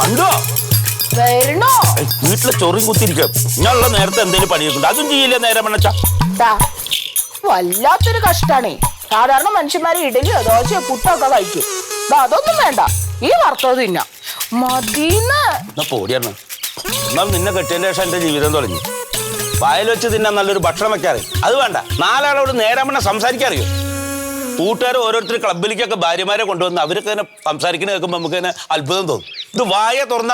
കണ്ടോ വരണോ? വീട്ടിലെ ചൊറിയും കുത്തിരിക്കും. ഞാനുള്ള നേരത്തെ എന്തെങ്കിലും പണിയൊക്കെ അതും ചെയ്യില്ല നേരെ മണ്ണച്ച. വല്ലാത്തൊരു കഷ്ടാണേ. സാധാരണ മനുഷ്യന്മാര് ഇഡലിയോ ദോശയോ പുട്ടൊക്കെ കഴിക്കും. അതൊന്നും വേണ്ട, ഈ വറുത്തത് തിന്ന മതിന്ന്. പോടിയാണ്. എന്നാൽ നിന്നെ കെട്ടിയതിന്റെ ശേഷം എന്റെ ജീവിതം തുടങ്ങി. വായിൽ വെച്ച് തിന്നാൻ നല്ലൊരു ഭക്ഷണം വെക്കാറ് അത് വേണ്ട. നാലാളോട് നേരെ മണ്ണ സംസാരിക്കാറിയോ? കൂട്ടുകാർ ഓരോരുത്തർ ക്ലബിലേക്കൊക്കെ ഭാര്യമാരെ കൊണ്ടുവന്ന് അവരൊക്കെ തന്നെ സംസാരിക്കുന്നത് കേൾക്കുമ്പോൾ നമുക്ക് തന്നെ അത്ഭുതം തോന്നും. ഇത് വായ തുറന്ന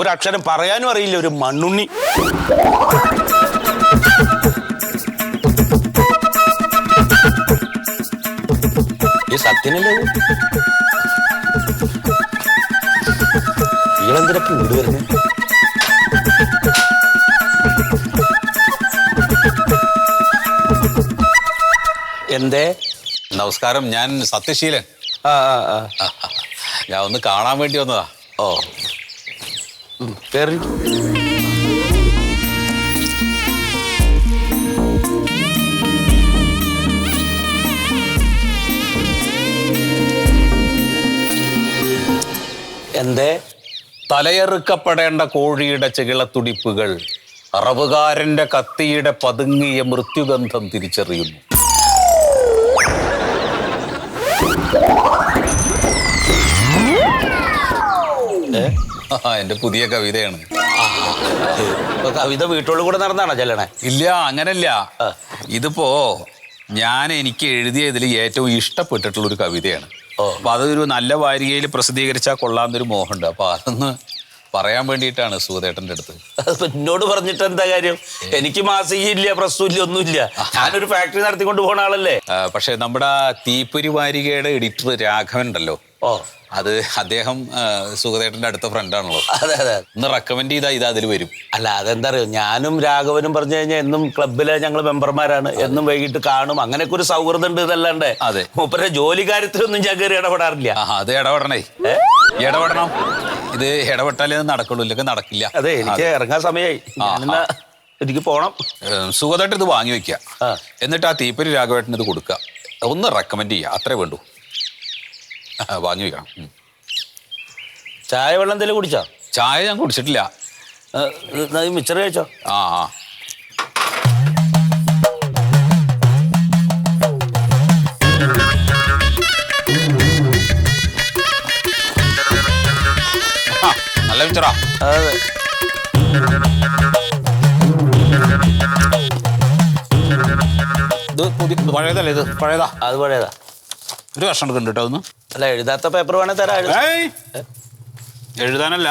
ഒരക്ഷരം പറയാനും അറിയില്ല, ഒരു മണ്ണുണ്ണി. ഈ സത്യനല്ലേ ഇയാളെന്തിനൊക്കെ വീട് വരുന്നത്? എന്തേ? നമസ്കാരം, ഞാൻ സത്യശീലൻ. ഞാൻ ഒന്ന് കാണാൻ വേണ്ടി വന്നതാ. ഓ കേറി. എന്തേ? തലയെറുക്കപ്പെടേണ്ട കോഴിയുടെ ചെകിളത്തുടിപ്പുകൾ അറവുകാരന്റെ കത്തിയുടെ പതുങ്ങിയ മൃത്യുഗന്ധം തിരിച്ചറിയുന്നു. എന്റെ പുതിയ കവിതയാണ്. കവിത വീട്ടോട് കൂടെ നടന്നാണോ ചെല്ലണേ? ഇല്ല, അങ്ങനല്ല. ഇതിപ്പോ എനിക്ക് എഴുതിയതിൽ ഏറ്റവും ഇഷ്ടപ്പെട്ടിട്ടുള്ളൊരു കവിതയാണ്. അപ്പൊ അതൊരു നല്ല വാരികയിൽ പ്രസിദ്ധീകരിച്ചാൽ കൊള്ളാമെന്നൊരു മോഹമുണ്ട്. അപ്പൊ അതൊന്ന് പറയാൻ വേണ്ടിയിട്ടാണ് സുഗതേട്ടൻ്റെ അടുത്ത്. എന്നോട് പറഞ്ഞിട്ട് എന്താ കാര്യം? എനിക്ക് മാസികയില്ല, പ്രസ്തുല്ല, ഒന്നുമില്ല. ഞാനൊരു ഫാക്ടറി നടത്തിക്കൊണ്ട് പോണ ആളല്ലേ. പക്ഷെ നമ്മുടെ തീപ്പൊരി വാരികയുടെ എഡിറ്റർ രാഘവൻ ഉണ്ടല്ലോ, അത് അദ്ദേഹം സുഗതേട്ടൻ്റെ അടുത്ത ഫ്രണ്ടാണല്ലോ. അതെ അതെ. ഒന്ന് റെക്കമെൻഡ് ചെയ്താൽ ഇത് അതിൽ വരും. അല്ല അതെന്താ അറിയോ, ഞാനും രാഘവനും പറഞ്ഞു കഴിഞ്ഞാൽ എന്നും ക്ലബിലെ ഞങ്ങൾ മെമ്പർമാരാണ്, എന്നും വൈകിട്ട് കാണും, അങ്ങനെയൊക്കെ ഒരു സൗഹൃദം ഉണ്ട് എന്നല്ലാണ്ട് അതെ മൂപ്പരുടെ ജോലി കാര്യത്തിലൊന്നും ഞാൻ കയറി ഇടപെടാറില്ല. അത് ഇടപെടണേ, ഇടപെടണം. ഇത് ഇടപെട്ടാലേ നടക്കുള്ളൂ, ഇല്ലെങ്കിൽ നടക്കില്ല. അതെ, എനിക്ക് ഇറങ്ങാൻ സമയമായി, എനിക്ക് പോണം. സുഗതേട്ടൻ ഇത് വാങ്ങി വെക്കുക, എന്നിട്ട് ആ തീപ്പൊരി രാഘവേട്ടന് ഇത് കൊടുക്കുക. ഒന്ന് റെക്കമെൻഡ് ചെയ്യുക, അത്രേ വേണ്ടൂ. വാങ്ങി വെക്കണം. ചായ വെള്ളം എന്തെങ്കിലും കുടിച്ചോ? ചായ ഞാൻ കുടിച്ചിട്ടില്ല. മിച്ചർ കഴിച്ചോ? ആ നല്ല മിച്ചറാ. അതെ. ഇത് പഴയതല്ലേ? ഇത് പഴയതാ. അത് പഴയതാ. ഒരു കഷ്ണം എടുക്കണ്ട കേട്ടോ. ഒന്ന് അല്ല, എഴുതാത്ത പേപ്പർ വേണേ തരാം. എഴുതാനല്ല,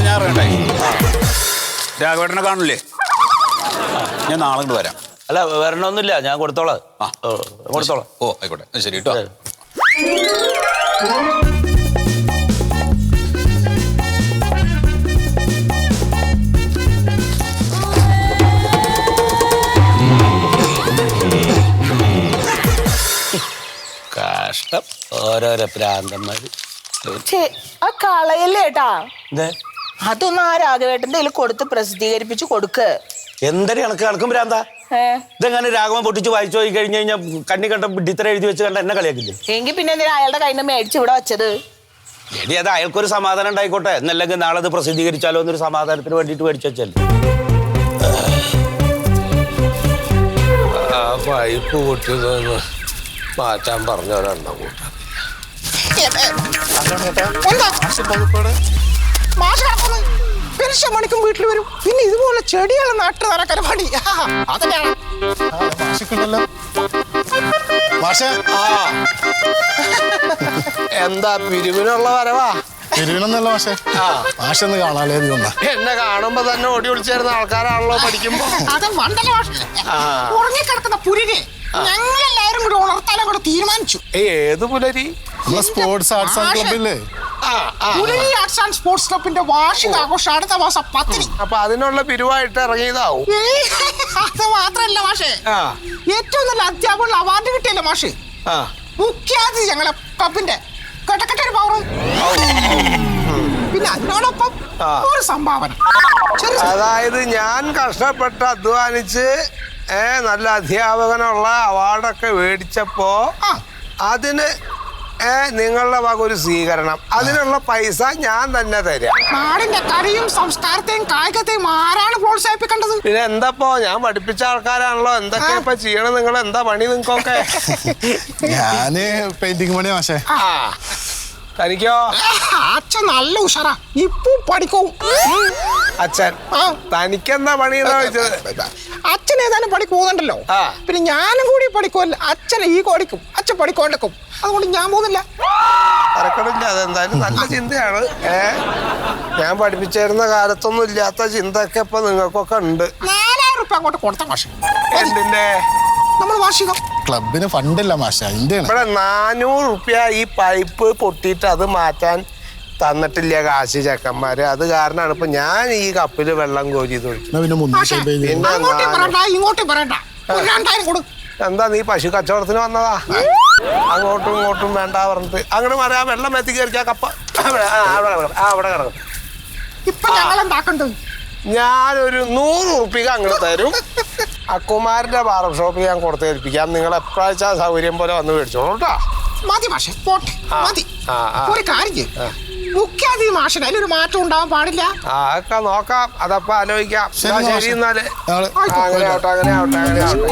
ഞാൻ അറിയണ്ടേ? രാഘവേട്ടനെ കാണില്ലേ? ഞാൻ നാളെ കൊണ്ട് വരാം. അല്ല വരണമൊന്നുമില്ല, ഞാൻ കൊടുത്തോളാം. കൊടുത്തോളാം. ഓ ആയിക്കോട്ടെ, ശരി കേട്ടോ. കഷ്ടം, ഓരോരോ പ്രാന്തന്മാര്. ആ കളയല്ലേട്ടാ, അതൊന്നും ആ രാഘവേട്ടന്റെ കയ്യിൽ കൊടുത്ത് പ്രസിദ്ധീകരിപ്പിച്ച് കൊടുക്ക്. എന്തൊരു കണക്ക് കണക്കും ഭ്രാന്താ. ഇതെങ്ങനെ രാഘവൻ പൊട്ടിച്ച് വായിച്ചു പോയി കഴിഞ്ഞു കഴിഞ്ഞാൽ കണ്ണി കണ്ട ഇത്ര എഴുതി വെച്ച് കണ്ട എന്നെ കളിയാക്കില്ലേ? എങ്കിൽ പിന്നെ എന്തിനാ അയാളുടെ കയ്യിൽ നിന്ന് മേടിച്ച് ഇവിടെ വെച്ചത്? എടി അത് അയാൾക്കൊരു സമാധാനം ഉണ്ടായിക്കോട്ടെ, എന്നല്ലെങ്കിൽ നാളെ അത് പ്രസിദ്ധീകരിച്ചാലോ എന്നൊരു സമാധാനത്തിന് വേണ്ടിയിട്ട് മേടിച്ചു വെച്ചല്ലേ. പൈപ്പ് പൊട്ടിയതെന്ന് മാറ്റാൻ പറഞ്ഞവരെണ്ണം കൂട്ടാ. പെൻഷൻ മണിക്കും വീട്ടിൽ വരും, പിന്നെ ഇതുപോലെ ചെടികൾ നട്ട് നടക്കാൻ പണി. എന്താ പിരിവിനുള്ള വരവാ? പിരിവിനൊന്നല്ല മാഷേ, മാഷൊന്ന് കാണാലേ. എന്നെ കാണുമ്പോ തന്നെ ഓടി വിളിച്ചിരുന്ന ആൾക്കാരാണല്ലോ പഠിക്കുമ്പോ. അത് മണ്ടല്ലേ ഉറങ്ങിക്കിടക്കുന്ന പുലിനെ ഞങ്ങളെല്ലാവരും കൂടി ഉണർത്താനും കൂടെ തീരുമാനിച്ചു. ഏത് പുലരി? സ്പോർട്സ് ആർട്സ് ആൻഡ് ക്ലബില്ലേ? പുലരി ആർട്സ് ആൻഡ് സ്പോർട്സ് ക്ലബിന്റെ വാർഷിക ആഘോഷം അടുത്ത മാസം 10. അപ്പൊ അതിനുള്ള പിരിവായിട്ട് ഇറങ്ങിയതാവും. അത് മാത്രല്ല മാഷേ, ഏറ്റവും നല്ല അധ്യാപകനുള്ള അവാർഡ് കിട്ടിയല്ലോ മാഷേ. മുഖ്യാതിഥി ഞങ്ങളെ ക്ലബിന്റെ കെട്ടക്കെട്ടൊരു പവറും, പിന്നെ അതിനോടൊപ്പം ഒരു സംഭാവന. അതായത് ഞാൻ കഷ്ടപ്പെട്ട് അധ്വാനിച്ച് നല്ല അധ്യാപകനുള്ള അവാർഡൊക്കെ മേടിച്ചപ്പോ അതിന് നിങ്ങളുടെ വക ഒരു സ്വീകരണം, അതിനുള്ള പൈസ ഞാൻ തന്നെ തരാം. നാടിന്റെ കലയും സംസ്കാരത്തെയും കായികത്തെയും ആരാണ് പ്രോത്സാഹിപ്പിക്കേണ്ടത്? പിന്നെ എന്താപ്പോ ഞാൻ പഠിപ്പിച്ച ആൾക്കാരാണല്ലോ. എന്തൊക്കെയാ ഇപ്പൊ ചെയ്യണം? നിങ്ങൾ എന്താ പണി നിങ്ങൾക്കൊക്കെ? ഞാന് പെയിന്റിങ് പണിയാ മാഷേ. തനിക്കോ? അച്ഛൻ നല്ല ഉഷാറാ, ഇപ്പൊ പഠിക്കും. അച്ഛൻ തനിക്കെന്താ പണി എന്നാ ചോദിച്ചത്? അച്ഛൻ ഏതായാലും പണിക്ക് പോകുന്നുണ്ടല്ലോ, പിന്നെ ഞാനും കൂടി പഠിക്കുമല്ലോ. അച്ഛനെ ഈ കോടിക്കും, അച്ഛൻ പഠിക്കൊണ്ടിരിക്കും, അതുകൊണ്ട് ഞാൻ പോകുന്നില്ല. തരക്കടില്ല, അതെന്തായാലും നല്ല ചിന്തയാണ്. ഞാൻ പഠിപ്പിച്ചിരുന്ന കാലത്തൊന്നും ഇല്ലാത്ത ചിന്തയൊക്കെ ഇപ്പൊ നിങ്ങൾക്കൊക്കെ ഉണ്ട്. 4000 രൂപ അങ്ങോട്ട് കൊടുത്ത മാഷെ. എന്തിന്റെ? നമ്മൾ വാർഷികം ക്ലബിന് ഫണ്ടില്ല മാഷേ, അതിന്റെ ഇവിടെ 400 രൂപ ഈ പൈപ്പ് പൊട്ടിയിട്ട് അത് മാറ്റാൻ തന്നിട്ടില്ല കാശ് ചെക്കന്മാര്. അത് കാരണമാണ് ഇപ്പൊ ഞാൻ ഈ കപ്പില് വെള്ളം കോരി പിന്നെ 350. പിന്നെ അങ്ങോട്ടും പറയണ്ട ഇങ്ങോട്ടും പറയണ്ട, 2000 കൊടു. എന്താ നീ പശു കച്ചവടത്തിന് വന്നതാ? അങ്ങോട്ടും ഇങ്ങോട്ടും വേണ്ട പറഞ്ഞിട്ട് അങ്ങോട്ട് പറയാ. വെള്ളം എത്തി കയറിക്കാ കപ്പ അവിടെ കിടക്കും. ഇപ്പൊ ഞങ്ങൾ എന്താക്കണ്ടത്? ഞാനൊരു 100 രൂപ അങ്ങോട്ട് തരും. അക്കുമാരന്റെ ബാർബർ ഷോപ്പിൽ ഞാൻ കൊടുത്തേൽപ്പിക്കാം. നിങ്ങൾ എപ്പോഴാച്ചാ സൗകര്യം പോലെ വന്ന് മേടിച്ചോളൂ കേട്ടോ. മതി മാഷെ, പോട്ടെ മതി. ഒരു കാര്യം ചെയ്യും, മുഖ്യാതി മാഷിന് അതിലൊരു മാറ്റം ഉണ്ടാവാൻ പാടില്ല. അതൊക്കെ നോക്കാം, അതപ്പോ ആലോചിക്കാം. ശരി എന്നാല് ഞങ്ങള് അങ്ങനെ ആവട്ടെ, അങ്ങനെ ആവട്ടെ, അങ്ങനെ ആവട്ടെ.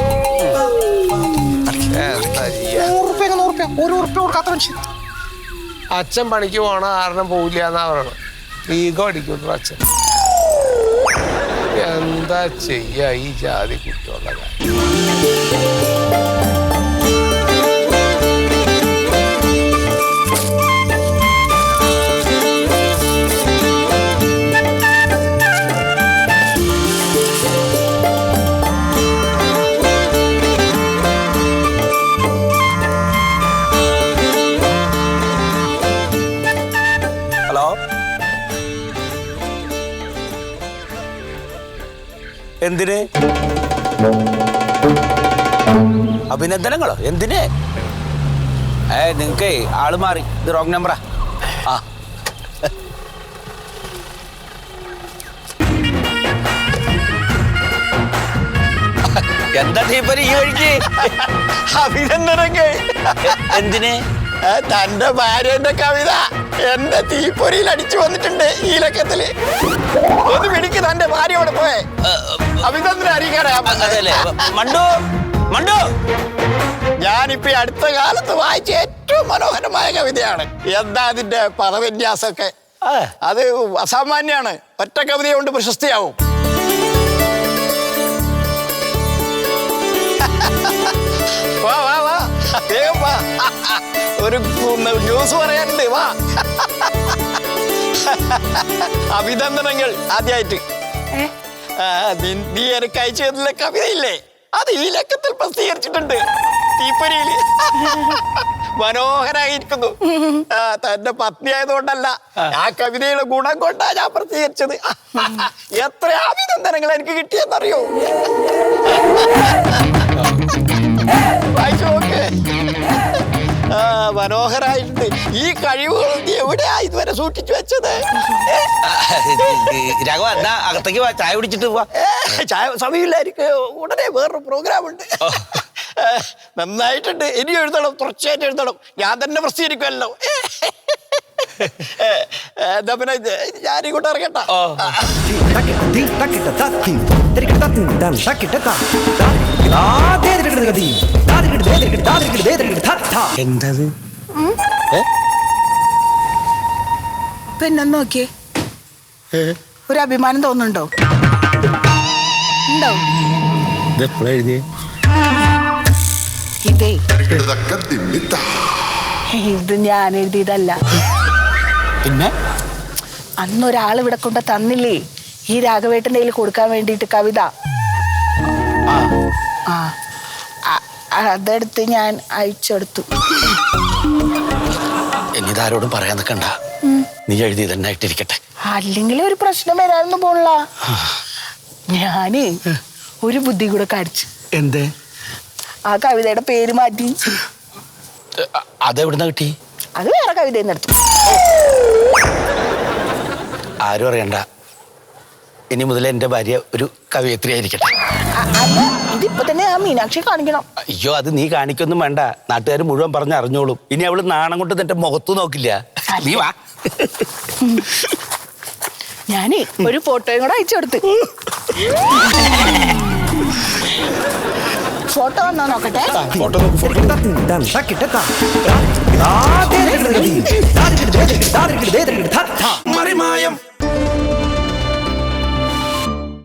100 രൂപ 100 രൂപ, 1 രൂപ കൊടുക്കാത്ത മനുഷ്യൻ. അച്ഛൻ പണിക്ക് പോണ കാരണം പോവില്ല എന്നാ പറയണം. ഈഗോ അടിക്കുന്നു അച്ഛൻ. എന്താ ചെയ്യാ ഈ ജാതി കുട്ടികളുടെ കാര്യം. ഹലോ, എന്തിന്? അഭിനന്ദനങ്ങളോ? എന്തിന്? നിങ്ങക്ക് ആള് മാറി, ഇത് റോങ് നമ്പറാ. ആ എന്താ തീപ്പരി ഈ വഴിക്ക്? അഭിനന്ദനങ്ങൾ. എന്തിന്? തന്റെ ഭാര്യന്റെ കവിത എന്റെ തീപ്പൊരിയിൽ അടിച്ചു വന്നിട്ടുണ്ട് ഈ ലക്കത്തില്. ഒന്ന് പിടിക്ക്, തന്റെ ഭാര്യയോട് പോയെ അഭിനന്ദനം അറിയിക്കാനാ. അതല്ലേ മണ്ടു മണ്ടു, ഞാനിപ്പോ അടുത്ത കാലത്ത് വായിച്ച ഏറ്റവും മനോഹരമായ കവിതയാണ്. എന്താ അതിന്റെ പദവിന്യാസമൊക്കെ? അത് അസാമാന്യാണ്. ഒറ്റ കവിത കൊണ്ട് പ്രശസ്തിയാവും. വാ വാ വാ, വേഗം വാ, ഒരു ന്യൂസ് പറയാനുണ്ട്, വാ. അഭിനന്ദനങ്ങൾ. ആദ്യമായിട്ട് നീ എനിക്ക് അയച്ചു തന്നില്ല കവിതയില്ലേ, അത് ഈ ലക്കത്തിൽ പ്രസിദ്ധീകരിച്ചിട്ടുണ്ട് തീപ്പൊരിയില്. മനോഹരായിരിക്കുന്നു. തന്റെ പത്നി ആയതുകൊണ്ടല്ല, ആ കവിതയുടെ ഗുണം കൊണ്ടാ ഞാൻ പ്രസിദ്ധീകരിച്ചത്. എത്ര അഭിനന്ദനങ്ങൾ എനിക്ക് കിട്ടിയെന്നറിയോ? വായിച്ചു നോക്ക്. മനോഹരായിട്ടുണ്ട്. ഈ കഴിവുകൾ നീ എവിടെയാ ഇതുവരെ സൂക്ഷിച്ചു വെച്ചത്? രാഘവ, എന്നാ അകത്തേക്ക് വാ, ചായ കുടിച്ചിട്ട് പോവാ. ചായ സമയമില്ലായിരിക്കും, ഉടനെ വേറൊരു പ്രോഗ്രാം ഉണ്ട്. നന്നായിട്ടുണ്ട്. ഇനി എഴുതണം, തുടർച്ചയായിട്ട് എഴുതണം. ഞാൻ തന്നെ പ്രസിദ്ധീകരിക്കുമല്ലോ. എന്താ പിന്നെ ഞാനിങ്ങോട്ട് ഇറങ്ങട്ടാ. എന്തത്? പിന്നെ നോക്കിയേ, ഒരു അഭിമാനം തോന്നുന്നുണ്ടോ? ഉണ്ടോ? ഇതേ ഇത് ഞാൻ എഴുതിയതല്ല. പിന്നെ അന്നൊരാൾ ഇവിടെ കൊണ്ട് തന്നില്ലേ ഈ രാഘവേട്ടൻ്റെ കയ്യിൽ കൊടുക്കാൻ വേണ്ടിയിട്ട് കവിത. അതെടുത്ത് ഞാൻ അയച്ചെടുത്തു. ഇനിതാരോടും പറയാൻ നിൽക്കണ്ട, നീ എഴുതി തന്നെ ആയിട്ടിരിക്കട്ടെ. അല്ലെങ്കിൽ ഒരു പ്രശ്നം വരാനൊന്നും പോണില്ല. ഞാന് ഒരു ബുദ്ധി കൂടെ കാണിച്ചു. എന്തേ? ആ കവിതയുടെ പേര് മാറ്റി. അതെവിടുന്ന കിട്ടി? അത് വേറെ കവിത എടുത്തു. ആരും അറിയണ്ട, ഇനി മുതൽ എന്റെ ഭാര്യ ഒരു കവയിത്രി ആയിരിക്കട്ടെ. അല്ല, ഇതിപ്പൊ തന്നെ ആ മീനാക്ഷി കാണിക്കണം. അയ്യോ അത് നീ കാണിക്കൊന്നും വേണ്ട, നാട്ടുകാർ മുഴുവൻ പറഞ്ഞ് അറിഞ്ഞോളും. ഇനി അവള് നാണം കൊണ്ട് നിന്റെ മുഖത്തു നോക്കില്ല. നീ വാ. ഞാനേ ഒരു ഫോട്ടോയും കൂടെ അയച്ചു കൊടുത്ത്. ഫോട്ടോ വന്നോ നോക്കട്ടെ. ഫോട്ടോ നോക്ക്, ഫോട്ടോ